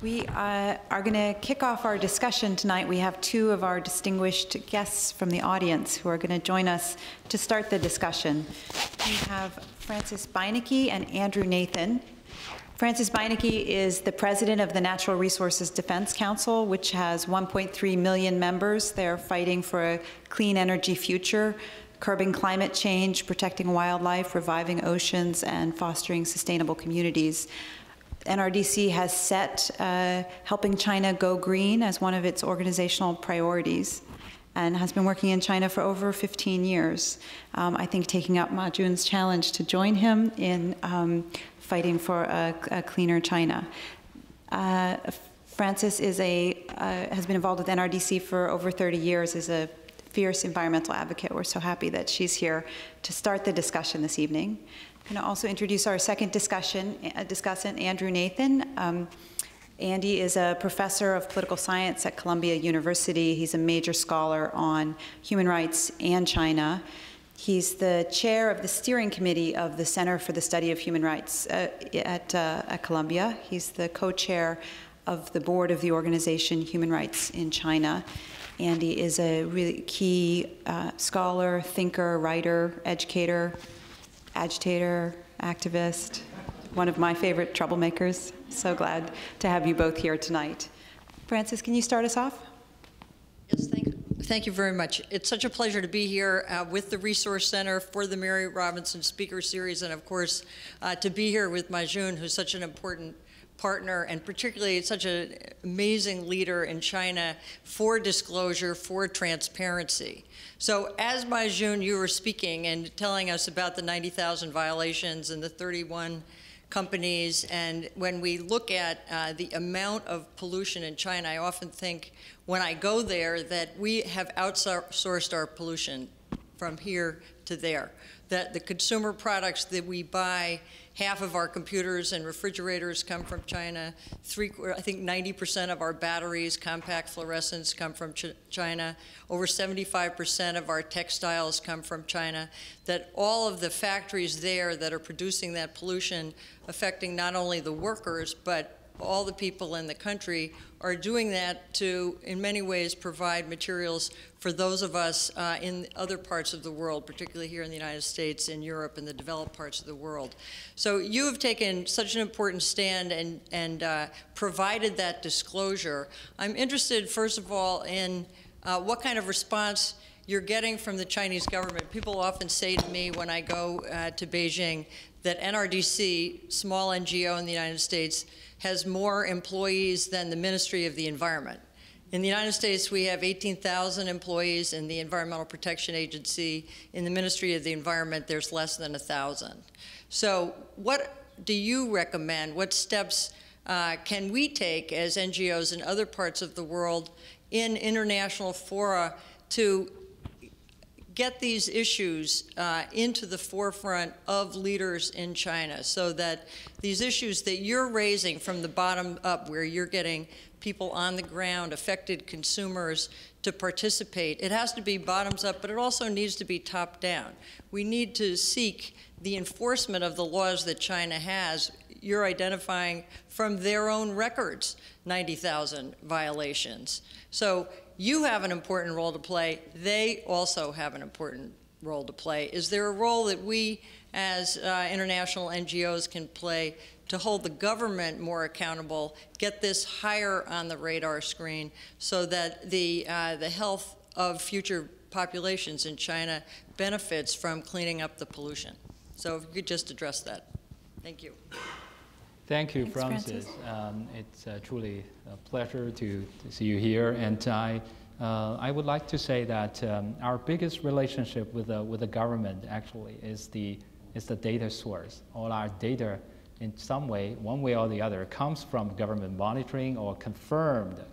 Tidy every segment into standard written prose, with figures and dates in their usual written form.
We are going to kick off our discussion tonight. We have two of our distinguished guests from the audience who are going to join us to start the discussion. We have Frances Beinecke and Andrew Nathan. Frances Beinecke is the president of the Natural Resources Defense Council, which has 1.3 million members. They're fighting for a clean energy future, curbing climate change, protecting wildlife, reviving oceans, and fostering sustainable communities. NRDC has set helping China go green as one of its organizational priorities and has been working in China for over 15 years. I think taking up Ma Jun's challenge to join him in fighting for a cleaner China. Frances is has been involved with NRDC for over 30 years as a fierce environmental advocate. We're so happy that she's here to start the discussion this evening. I'm going to also introduce our second discussant, Andrew Nathan. Andy is a professor of political science at Columbia University. He's a major scholar on human rights and China. He's the chair of the steering committee of the Center for the Study of Human Rights at Columbia. He's the co-chair of the board of the organization Human Rights in China. Andy is a really key scholar, thinker, writer, educator, agitator, activist, one of my favorite troublemakers. So glad to have you both here tonight. Frances, can you start us off? Yes, thank you very much. It's such a pleasure to be here with the Resource Center for the Mary Robinson Speaker Series, and of course, to be here with Ma Jun, who's such an important partner and particularly such an amazing leader in China for disclosure, for transparency. So as Ma Jun, you were speaking and telling us about the 90,000 violations and the 31 companies, and when we look at the amount of pollution in China, I often think when I go there that we have outsourced our pollution from here to there, that the consumer products that we buy, half of our computers and refrigerators come from China. I think 90% of our batteries, compact fluorescents, come from China. Over 75% of our textiles come from China. That all of the factories there that are producing that pollution, affecting not only the workers, but all the people in the country, are doing that to, in many ways, provide materials for those of us in other parts of the world, particularly here in the United States, in Europe, and the developed parts of the world. So you have taken such an important stand and provided that disclosure. I'm interested, first of all, in what kind of response you're getting from the Chinese government. People often say to me when I go to Beijing that NRDC, small NGO in the United States, has more employees than the Ministry of the Environment. In the United States, we have 18,000 employees in the Environmental Protection Agency. In the Ministry of the Environment, there's less than 1,000. So what do you recommend? What steps can we take as NGOs in other parts of the world in international fora to get these issues into the forefront of leaders in China so that these issues that you're raising from the bottom up, where you're getting people on the ground, affected consumers, to participate, it has to be bottoms up, but it also needs to be top down. We need to seek the enforcement of the laws that China has. You're identifying from their own records 90,000 violations. So you have an important role to play. They also have an important role to play. Is there a role that we as international NGOs can play to hold the government more accountable, get this higher on the radar screen so that the health of future populations in China benefits from cleaning up the pollution? So if you could just address that. Thank you. Thank you, Frances. It's truly a pleasure to see you here. And I would like to say that our biggest relationship with the government actually is the data source. All our data, in some way, one way or the other, comes from government monitoring or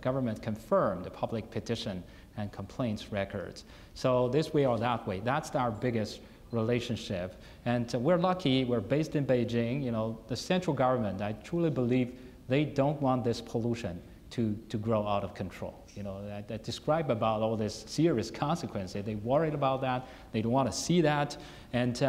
government-confirmed public petition and complaints records. So this way or that way, that's our biggest relationship. And we're lucky, we're based in Beijing. You know, the central government, I truly believe they don't want this pollution to grow out of control. You know, I describe about all this serious consequences. They're worried about that. They don't want to see that. And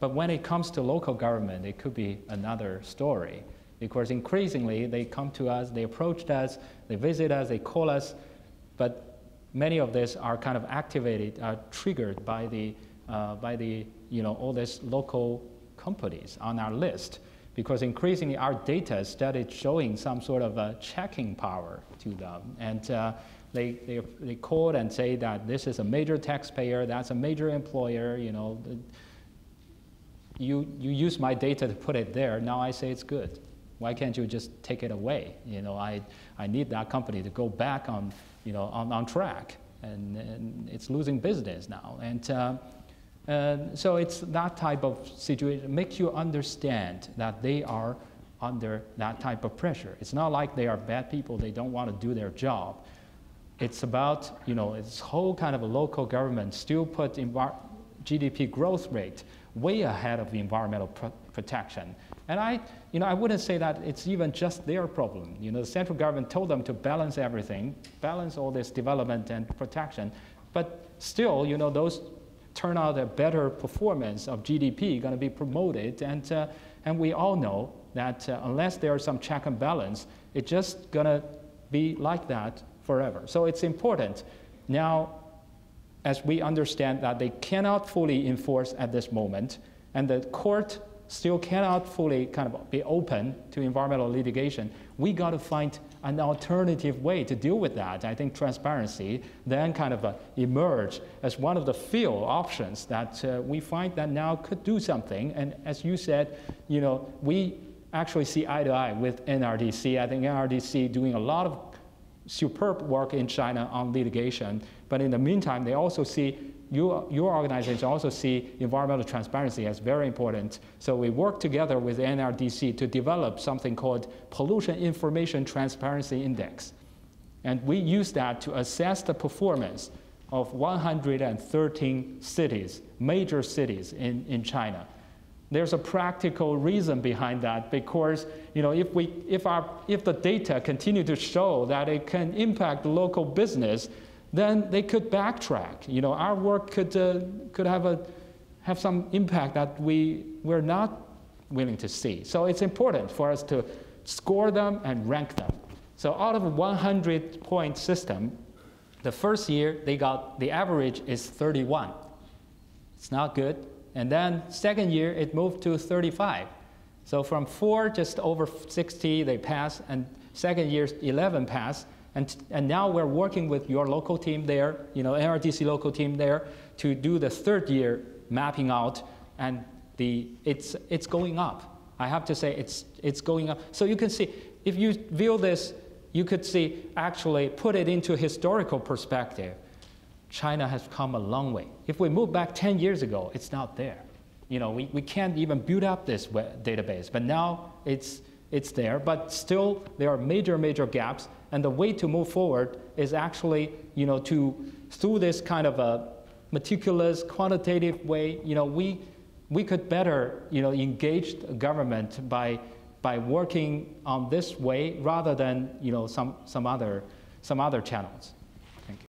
but when it comes to local government, it could be another story. because increasingly they come to us, they approach us, they visit us, they call us, but many of these are kind of activated, triggered by the all these local companies on our list, because increasingly our data started showing some sort of a checking power to them, and they call and say that this is a major taxpayer, that's a major employer, you use my data to put it there, now I say it's good. Why can't you just take it away? I need that company to go back on track, and it's losing business now. And so it's that type of situation. It makes you understand that they are under that type of pressure. It's not like they are bad people, they don't want to do their job. It's about, this whole kind of a local government still put GDP growth rate way ahead of the environmental protection. And I wouldn't say that it's even just their problem. The central government told them to balance everything, balance all this development and protection, but still, those turn out a better performance of GDP going to be promoted, and we all know that unless there's some check and balance, it's just going to be like that forever. So it's important now, as we understand that they cannot fully enforce at this moment, and the court still cannot fully kind of be open to environmental litigation, we got to find an alternative way to deal with that. I think transparency then kind of emerge as one of the few options that we find that now could do something. And as you said, we actually see eye to eye with NRDC. I think NRDC doing a lot of superb work in China on litigation, but in the meantime, they also see, your organization also see environmental transparency as very important. So we work together with NRDC to develop something called Pollution Information Transparency Index. And we use that to assess the performance of 113 cities, major cities in China. There's a practical reason behind that, because if the data continue to show that it can impact local business, then they could backtrack. Our work could have some impact that we're not willing to see. So it's important for us to score them and rank them. So out of a 100-point system, the first year the average is 31. It's not good. And then second year, it moved to 35. So from 4, just over 60, they pass, and second year, 11 pass. And now we're working with your local team there, NRDC local team there, to do the third year mapping out, and it's going up. I have to say it's going up. So you can see, if you view this, you could see, actually put it into historical perspective. China has come a long way. If we move back 10 years ago, it's not there. We can't even build up this database, but now it's there, but still there are major gaps, and the way to move forward is actually, through this kind of a meticulous, quantitative way, we could better, engage the government by working on this way rather than, some other channels.